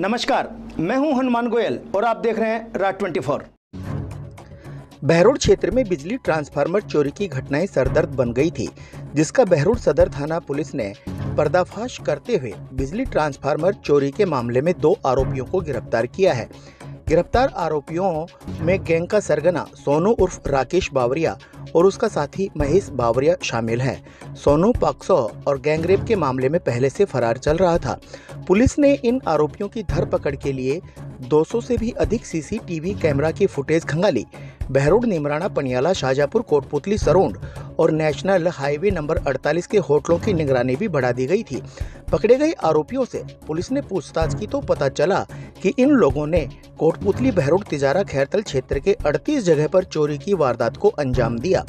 नमस्कार, मैं हूं हनुमान गोयल और आप देख रहे हैं राज 24। बहरोड क्षेत्र में बिजली ट्रांसफार्मर चोरी की घटनाएं सरदर्द बन गई थी, जिसका बहरोड सदर थाना पुलिस ने पर्दाफाश करते हुए बिजली ट्रांसफार्मर चोरी के मामले में 2 आरोपियों को गिरफ्तार किया है। गिरफ्तार आरोपियों में गैंग का सरगना सोनू उर्फ राकेश बावरिया और उसका साथी महेश बावरिया शामिल है। सोनू पॉक्सो और गैंगरेप के मामले में पहले से फरार चल रहा था। पुलिस ने इन आरोपियों की धरपकड़ के लिए 200 से भी अधिक सीसीटीवी कैमरा की फुटेज खंगाली। बहरोड, नीमराणा, पनियाला, शाहजहाँपुर, कोटपुतली, सरोंड और नेशनल हाईवे नंबर 48 के होटलों की निगरानी भी बढ़ा दी गई थी। पकड़े गए आरोपियों से पुलिस ने पूछताछ की तो पता चला कि इन लोगों ने कोटपुतली, बहरोड, तिजारा, खैरतल क्षेत्र के 38 जगह पर चोरी की वारदात को अंजाम दिया।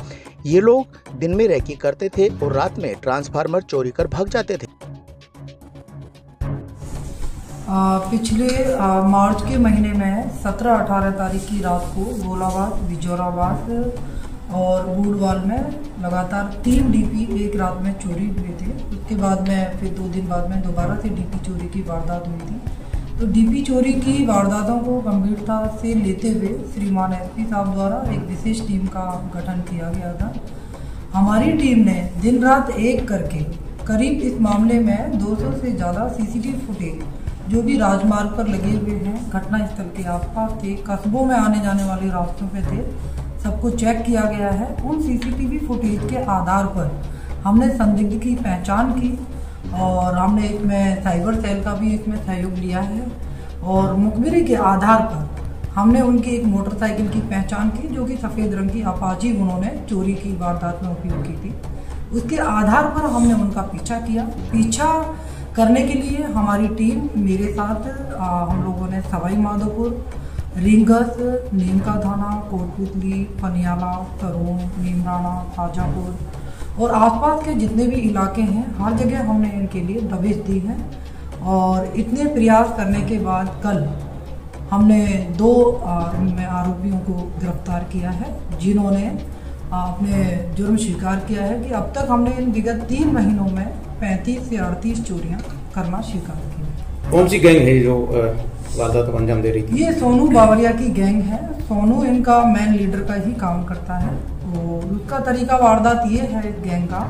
ये लोग दिन में रेकी करते थे और रात में ट्रांसफार्मर चोरी कर भाग जाते थे। पिछले मार्च के महीने में 17-18 तारीख की रात को गोलाबाद, बिजोराबाद और बूढ़वाल में लगातार 3 डीपी एक रात में चोरी हुए थे। उसके बाद में फिर 2 दिन बाद में दोबारा से डीपी चोरी की वारदात हुई थी। तो डीपी चोरी की वारदातों को गंभीरता से लेते हुए श्रीमान एसपी साहब द्वारा एक विशेष टीम का गठन किया गया था। हमारी टीम ने दिन रात एक करके करीब इस मामले में 200 से ज़्यादा सीसीटीवी फुटेज जो भी राजमार्ग पर लगे हुए हैं, घटनास्थल के आसपास थे, कस्बों में आने जाने वाले रास्तों पे थे, सबको चेक किया गया है। उन सीसीटीवी फुटेज के आधार पर हमने संदिग्ध की पहचान की और हमने इसमें साइबर सेल का भी इसमें सहयोग लिया है और मुखबिरी के आधार पर हमने उनकी एक मोटरसाइकिल की पहचान की जो कि सफ़ेद रंग की अपाची उन्होंने चोरी की वारदात में उपयोग की थी। उसके आधार पर हमने उनका पीछा किया। पीछा करने के लिए हमारी टीम मेरे साथ हम लोगों ने सवाई माधोपुर, रींगस, नीम का थाना, कोटपुतली, पनियाला, सरों, नीमराणा, शाहजहाँपुर और आसपास के जितने भी इलाके हैं हर जगह हमने इनके लिए दबिश दी है। और इतने प्रयास करने के बाद कल हमने 2 आरोपियों को गिरफ्तार किया है, जिन्होंने अपने जुर्म स्वीकार किया है कि अब तक हमने इन विगत 3 महीनों में 35 से 38 चोरियां करना स्वीकार की। कौन सी गैंग है जो वारदात को अंजाम दे रही थी? ये सोनू बावरिया की गैंग है। सोनू इनका मेन लीडर का ही काम करता है। तो उसका तरीका वारदात ये है इस गैंग का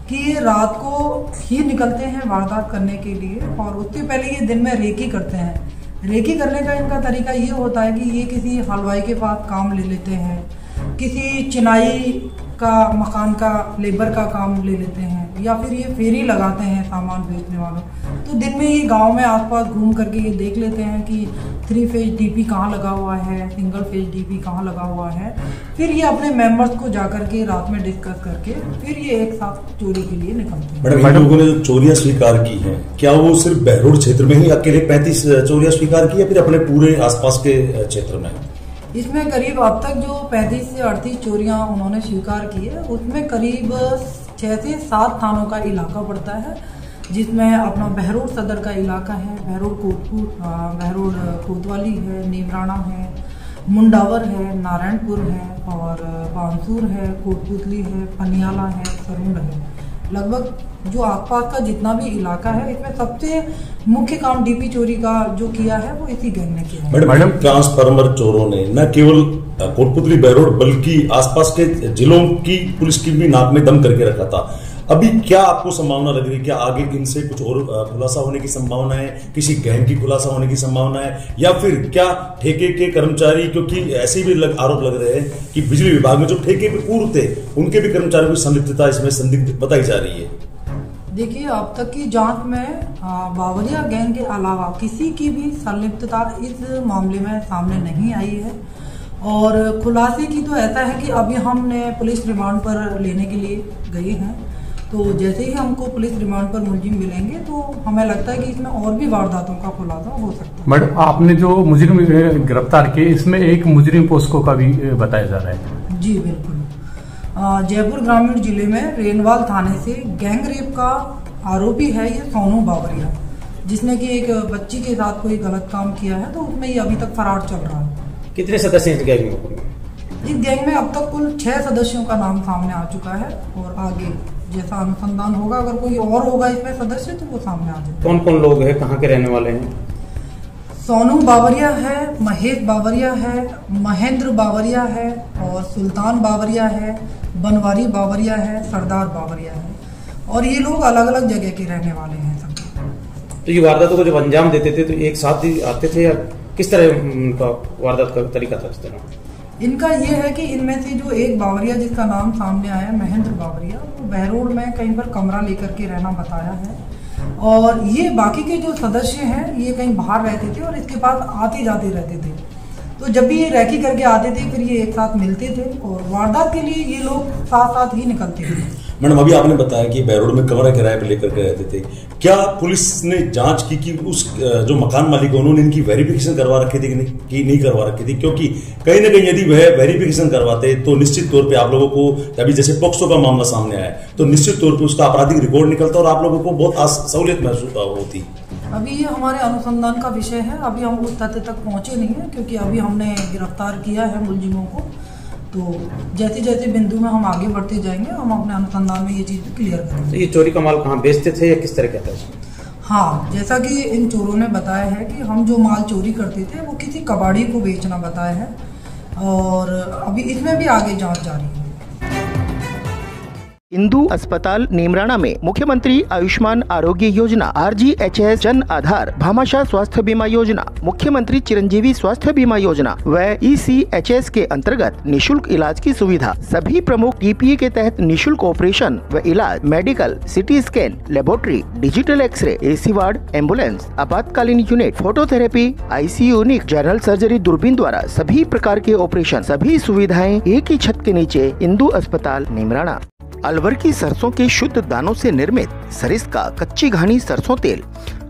कि ये रात को ही निकलते हैं वारदात करने के लिए और उससे पहले ये दिन में रेकी करते हैं। रेकी करने का इनका तरीका ये होता है कि ये किसी हलवाई के पास काम ले लेते हैं, किसी चिनाई का मकान का लेबर का काम ले लेते हैं या फिर ये फेरी लगाते हैं सामान बेचने वालों। तो दिन में ये गांव में आसपास घूम करके ये देख लेते हैं कि 3 फेज डीपी कहाँ लगा हुआ है, सिंगल फेज डीपी कहाँ लगा हुआ है। फिर ये अपने मेंबर्स को जाकर के रात में डिस्कस करके फिर ये एक साथ चोरी के लिए निकलते हैं। मैडम, इन लोगों ने जो चोरियां स्वीकार की हैं, क्या वो सिर्फ बहरोड क्षेत्र में ही अकेले 35 चोरियां स्वीकार की या फिर अपने पूरे आसपास के क्षेत्र में? इसमें करीब अब तक जो 35 से 38 चोरियां उन्होंने स्वीकार की है उसमें करीब 6 से 7 थानों का इलाका पड़ता है, जिसमें अपना बहरोड सदर का इलाका है, बहरोड कोतवाली है, नीमराणा है, मुंडावर है, नारायणपुर है और बांसुर है, कोटपुतली है, पनियाला है, सरुंड है। लगभग जो आसपास का जितना भी इलाका है इसमें सबसे मुख्य काम डीपी चोरी का जो किया है वो इसी गैंग ने किया है। मैडम, ट्रांसफार्मर चोरों ने न केवल कोटपुतली, बहरोड बल्कि आसपास के जिलों की पुलिस की भी नाक में दम करके रखा था। अभी क्या आपको संभावना लग रही है? क्या आगे इनसे कुछ और खुलासा होने की संभावना है, किसी गैंग की खुलासा होने की संभावना है या फिर क्या ठेके के कर्मचारी, क्योंकि ऐसे भी आरोप लग रहे हैं कि बिजली विभाग में जो ठेके पे पूर्व थे उनके भी कर्मचारियों की संलिप्तता इसमें संदिग्ध बताई जा रही है। देखिए, अब तक की जांच में बावरिया गैंग के अलावा किसी की भी संलिप्तता इस मामले में सामने नहीं आई है और खुलासे की तो ऐसा है कि अभी हमने पुलिस रिमांड पर लेने के लिए गए हैं। तो जैसे ही हमको पुलिस रिमांड पर मुलजिम मिलेंगे तो हमें लगता है कि इसमें और भी वारदातों का खुलासा हो सकता है। मैडम, आपने जो मुजरिम गिरफ्तार किए इसमें एक मुजरिम पोस्को का भी बताया जा रहा है। जी बिल्कुल। जयपुर ग्रामीण जिले में रेनवाल थाने से गैंग रेप का आरोपी है ये सोनू बावरिया, जिसने कि एक बच्ची के साथ कोई गलत काम किया है, तो उसमें ये अभी तक फरार चल रहा है। कितने सदस्य इस गैंग में? इस गैंग में अब तक कुल 6 सदस्यों का नाम सामने आ चुका है और आगे जैसा अनुसंधान होगा, अगर कोई और होगा इसमें सदस्य तो वो सामने आ जाए। कौन कौन लोग हैं, कहाँ के रहने वाले हैं? सोनू बावरिया है, महेश बावरिया है, महेंद्र बावरिया है और सुल्तान बावरिया है, बनवारी बावरिया है, सरदार बावरिया है और ये लोग अलग अलग जगह के रहने वाले हैं सब। तो ये वारदातों को जब अंजाम देते थे तो एक साथ ही आते थे या किस तरह उनका वारदात का तरीका था इस तरह? इनका ये है कि इनमें से जो एक बावरिया जिसका नाम सामने आया महेंद्र बावरिया, वो बहरोड में कहीं पर कमरा लेकर के रहना बताया है और ये बाकी के जो सदस्य हैं ये कहीं बाहर रहते थे और इसके पास आते जाते रहते थे। तो जब भी ये रैकी करके आते थे फिर ये एक साथ मिलते थे और वारदात के लिए ये लोग साथ साथ ही निकलते थे। मैडम, अभी आपने बताया कि बहरोड में कमरा किराए पर लेकर के रहते थे, क्या पुलिस ने जांच की कि उस जो मकान मालिक है उन्होंने इनकी वेरिफिकेशन करवा रखी थी कि नहीं करवा रखी थी? क्योंकि कहीं ना कहीं यदि वह वेरिफिकेशन करवाते तो निश्चित तौर पे आप लोगों को, अभी जैसे पोक्सो का मामला सामने आया तो निश्चित तौर पर उसका आपराधिक रिकॉर्ड निकलता और आप लोगों को बहुत सहूलियत महसूस होती। अभी ये हमारे अनुसंधान का विषय है, अभी हम उस तथ्य तक पहुंचे नहीं है क्योंकि अभी हमने गिरफ्तार किया है मुलजिमों को। तो जैसे जैसे बिंदु में हम आगे बढ़ते जाएंगे हम अपने अनुसंधान में ये चीज क्लियर करेंगे। तो ये चोरी का माल कहाँ बेचते थे या किस तरह का था? हाँ, जैसा कि इन चोरों ने बताया है कि हम जो माल चोरी करते थे वो किसी कबाड़ी को बेचना बताया है और अभी इसमें भी आगे जांच जारी है। इंदु अस्पताल नीमराणा में मुख्यमंत्री आयुष्मान आरोग्य योजना, RGHS जन आधार, भामाशाह स्वास्थ्य बीमा योजना, मुख्यमंत्री चिरंजीवी स्वास्थ्य बीमा योजना व ECHS के अंतर्गत निशुल्क इलाज की सुविधा, सभी प्रमुख TPA के तहत निशुल्क ऑपरेशन व इलाज, medical, CT scan, laboratory, digital x ray, AC ward, ambulance, आपातकालीन unit, phototherapy, ICU unit, general surgery, दूरबीन द्वारा सभी प्रकार के ऑपरेशन, सभी सुविधाएं एक ही छत के नीचे। इंदु अस्पताल नीमराणा। अलवर की सरसों के शुद्ध दानों से निर्मित सरिस्का कच्ची घानी सरसों तेल,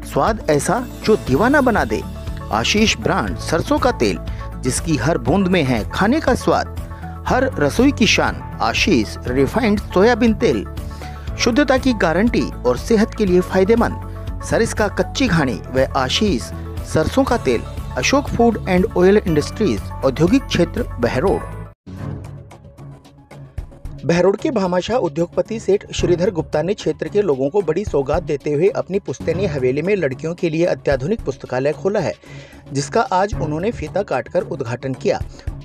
स्वाद ऐसा जो दीवाना बना दे। आशीष ब्रांड सरसों का तेल, जिसकी हर बूंद में है खाने का स्वाद, हर रसोई की शान। आशीष रिफाइंड सोयाबीन तेल, शुद्धता की गारंटी और सेहत के लिए फायदेमंद। सरिस्का कच्ची घानी व आशीष सरसों का तेल। Ashok food and oil industries, औद्योगिक क्षेत्र, बहरोड। बहरोड के भामाशाह उद्योगपति सेठ श्रीधर गुप्ता ने क्षेत्र के लोगों को बड़ी सौगात देते हुए अपनी पुश्तैनी हवेली में लड़कियों के लिए अत्याधुनिक पुस्तकालय खोला है, जिसका आज उन्होंने फीता काटकर उद्घाटन किया।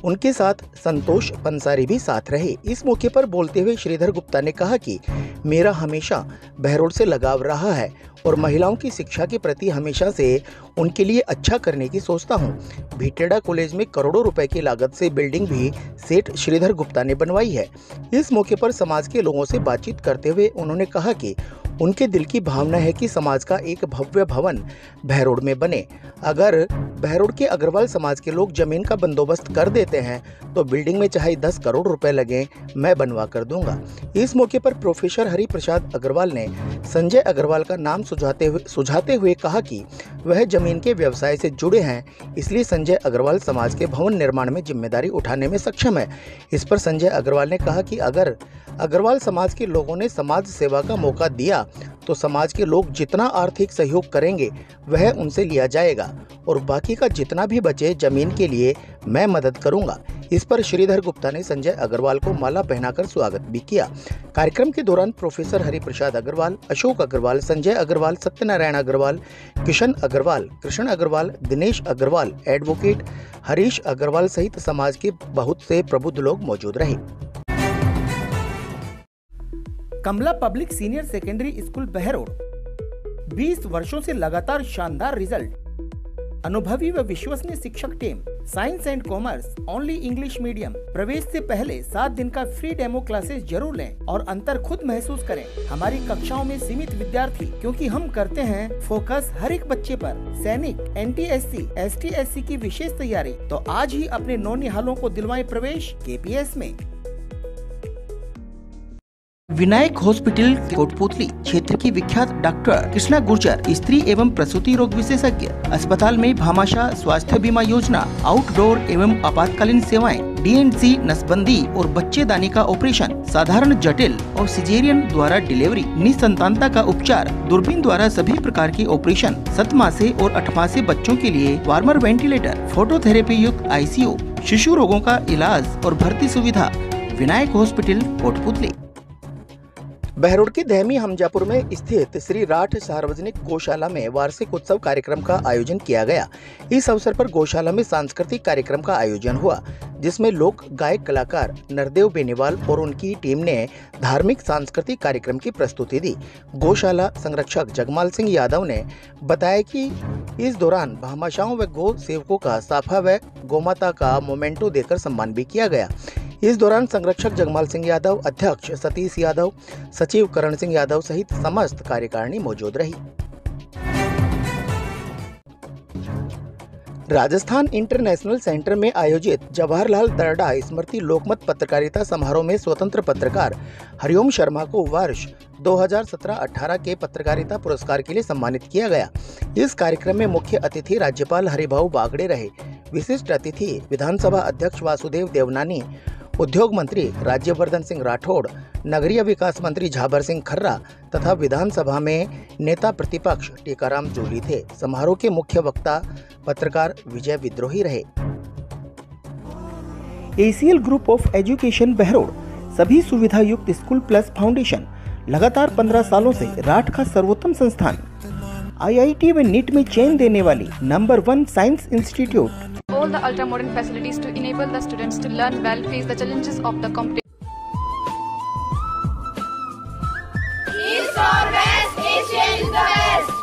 उनके साथ संतोष पंसारी भी साथ रहे। इस मौके पर बोलते हुए श्रीधर गुप्ता ने कहा कि मेरा हमेशा बहरोड से लगाव रहा है और महिलाओं की शिक्षा के प्रति हमेशा से उनके लिए अच्छा करने की सोचता हूँ। भीटेड़ा कॉलेज में करोड़ों रुपए की लागत से बिल्डिंग भी सेठ श्रीधर गुप्ता ने बनवाई है। इस मौके पर समाज के लोगों से बातचीत करते हुए उन्होंने कहा कि उनके दिल की भावना है कि समाज का एक भव्य भवन बहरोड में बने। अगर बहरोड के अग्रवाल समाज के लोग जमीन का बंदोबस्त कर देते हैं तो बिल्डिंग में चाहे 10 करोड़ रुपए लगे, मैं बनवा कर दूंगा। इस मौके पर प्रोफेसर हरि प्रसाद अग्रवाल ने संजय अग्रवाल का नाम सुझाते हुए कहा कि वह जमीन के व्यवसाय से जुड़े हैं, इसलिए संजय अग्रवाल समाज के भवन निर्माण में जिम्मेदारी उठाने में सक्षम है। इस पर संजय अग्रवाल ने कहा कि अगर अग्रवाल समाज के लोगों ने समाज सेवा का मौका दिया तो समाज के लोग जितना आर्थिक सहयोग करेंगे वह उनसे लिया जाएगा और बाकी का जितना भी बचे जमीन के लिए मैं मदद करूंगा। इस पर श्रीधर गुप्ता ने संजय अग्रवाल को माला पहनाकर स्वागत भी किया। कार्यक्रम के दौरान प्रोफेसर हरि प्रसाद अग्रवाल, अशोक अग्रवाल, संजय अग्रवाल, सत्यनारायण अग्रवाल, किशन अग्रवाल, कृष्ण अग्रवाल, दिनेश अग्रवाल, एडवोकेट हरीश अग्रवाल सहित समाज के बहुत से प्रबुद्ध लोग मौजूद रहे। Kamla public senior secondary school Behror, 20 वर्षों से लगातार शानदार रिजल्ट, अनुभवी व विश्वसनीय शिक्षक team, science and commerce, only English medium. प्रवेश से पहले 7 दिन का फ्री डेमो क्लासेस जरूर लें और अंतर खुद महसूस करें। हमारी कक्षाओं में सीमित विद्यार्थी, क्योंकि हम करते हैं फोकस हर एक बच्चे पर। सैनिक, NTSC, ST/SC की विशेष तैयारी, तो आज ही अपने नौनिहालों को दिलवाएं प्रवेश KPS में। विनायक हॉस्पिटल कोटपुतली, क्षेत्र की विख्यात डॉक्टर कृष्णा गुर्जर, स्त्री एवं प्रसूति रोग विशेषज्ञ। अस्पताल में भामाशाह स्वास्थ्य बीमा योजना, आउटडोर एवं आपातकालीन सेवाएं, DNC नसबंदी और बच्चेदानी का ऑपरेशन, साधारण, जटिल और सिजेरियन द्वारा डिलीवरी, निसंतानता का उपचार, दूरबीन द्वारा सभी प्रकार के ऑपरेशन, 7 मासे और 8 मासे बच्चों के लिए वार्मर वेंटिलेटर, फोटोथेरेपी युक्त ICU, शिशु रोगों का इलाज और भर्ती सुविधा। विनायक हॉस्पिटल कोटपुतली। बहरोड के दहमी हमजापुर में स्थित श्री राठ सार्वजनिक गौशाला में वार्षिक उत्सव कार्यक्रम का आयोजन किया गया। इस अवसर पर गौशाला में सांस्कृतिक कार्यक्रम का आयोजन हुआ, जिसमें लोक गायक कलाकार नरदेव बेनीवाल और उनकी टीम ने धार्मिक सांस्कृतिक कार्यक्रम की प्रस्तुति दी। गौशाला संरक्षक जगमाल सिंह यादव ने बताया कि इस दौरान भामाशाहों व गौ सेवकों का साफा व गौमाता का मोमेंटो देकर सम्मान भी किया गया। इस दौरान संरक्षक जगमाल सिंह यादव, अध्यक्ष सतीश यादव, सचिव करण सिंह यादव सहित समस्त कार्यकारिणी मौजूद रही। राजस्थान इंटरनेशनल सेंटर में आयोजित जवाहरलाल दरडा स्मृति लोकमत पत्रकारिता समारोह में स्वतंत्र पत्रकार हरिओम शर्मा को वर्ष 2017-18 के पत्रकारिता पुरस्कार के लिए सम्मानित किया गया। इस कार्यक्रम में मुख्य अतिथि राज्यपाल हरिभाऊ बागड़े रहे। विशिष्ट अतिथि विधानसभा अध्यक्ष वासुदेव देवनानी, उद्योग मंत्री राज्यवर्धन सिंह राठौड़, नगरीय विकास मंत्री झाबर सिंह खर्रा तथा विधानसभा में नेता प्रतिपक्ष टीकाराम जूली थे। समारोह के मुख्य वक्ता पत्रकार विजय विद्रोही रहे। ACL group of education Behror सभी सुविधा युक्त स्कूल प्लस फाउंडेशन लगातार 15 सालों से राठ का सर्वोत्तम संस्थान, आईआईटी व नीट में चयन देने वाली number 1 science institute, all the ultra modern facilities to enable the students to learn well, face the challenges of the competition. East or West, Asia is the best.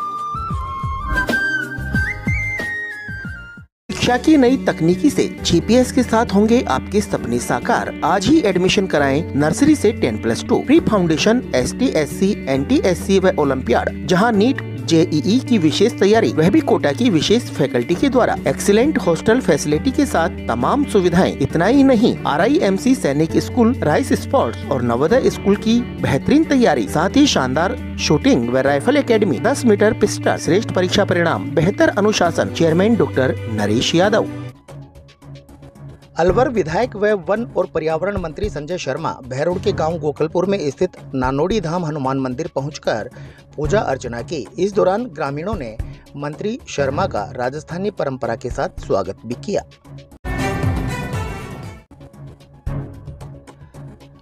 शिक्षा की नई तकनीकी से जीपीएस के साथ होंगे आपके सपने साकार। आज ही एडमिशन कराएं नर्सरी से 10+2 प्री फाउंडेशन, ST/SC, NT/SC व ओलंपियाड, जहां नीट JEE की विशेष तैयारी, वह भी कोटा की विशेष फैकल्टी के द्वारा। एक्सीलेंट हॉस्टल फैसिलिटी के साथ तमाम सुविधाएं। इतना ही नहीं, RIMC सैनिक स्कूल, राइस स्पोर्ट्स और नवोदय स्कूल की बेहतरीन तैयारी, साथ ही शानदार शूटिंग व राइफल एकेडमी, 10 मीटर पिस्टल, श्रेष्ठ परीक्षा परिणाम, बेहतर अनुशासन। Chairman doctor Naresh Yadav. अलवर विधायक व वन और पर्यावरण मंत्री संजय शर्मा बहरोड के गांव गोकलपुर में स्थित नानोड़ी धाम हनुमान मंदिर पहुंचकर पूजा अर्चना की। इस दौरान ग्रामीणों ने मंत्री शर्मा का राजस्थानी परंपरा के साथ स्वागत भी किया।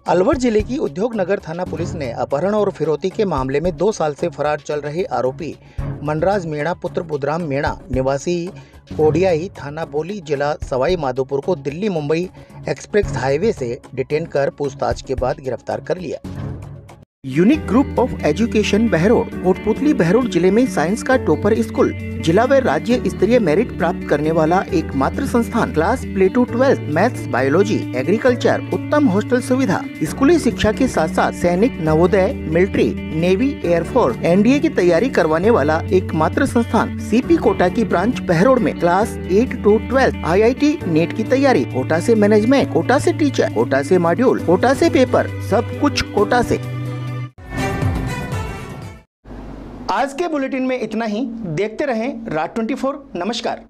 अलवर जिले की उद्योग नगर थाना पुलिस ने अपहरण और फिरौती के मामले में 2 साल से फरार चल रहे आरोपी मनराज मीणा पुत्र बुधराम मीणा निवासी कोडियाई थाना बोली जिला सवाई माधोपुर को दिल्ली मुंबई एक्सप्रेस हाईवे से डिटेन कर पूछताछ के बाद गिरफ्तार कर लिया। Unique group of education Behror Kotputli Behror जिले में साइंस का टॉपर स्कूल, जिला व राज्य स्तरीय मेरिट प्राप्त करने वाला एकमात्र संस्थान, class play to 12 maths, biology, agriculture, उत्तम हॉस्टल सुविधा, स्कूली शिक्षा के साथ साथ सैनिक, Navodaya, military, navy, air force, NDA की तैयारी करवाने वाला एकमात्र संस्थान। CP कोटा की ब्रांच बहरोड में क्लास 8 to 12 IIT नीट की तैयारी, कोटा से मैनेजमेंट, कोटा से टीचर, कोटा से मॉड्यूल, कोटा से पेपर, सब कुछ कोटा से। आज के बुलेटिन में इतना ही। देखते रहें राज 24। नमस्कार।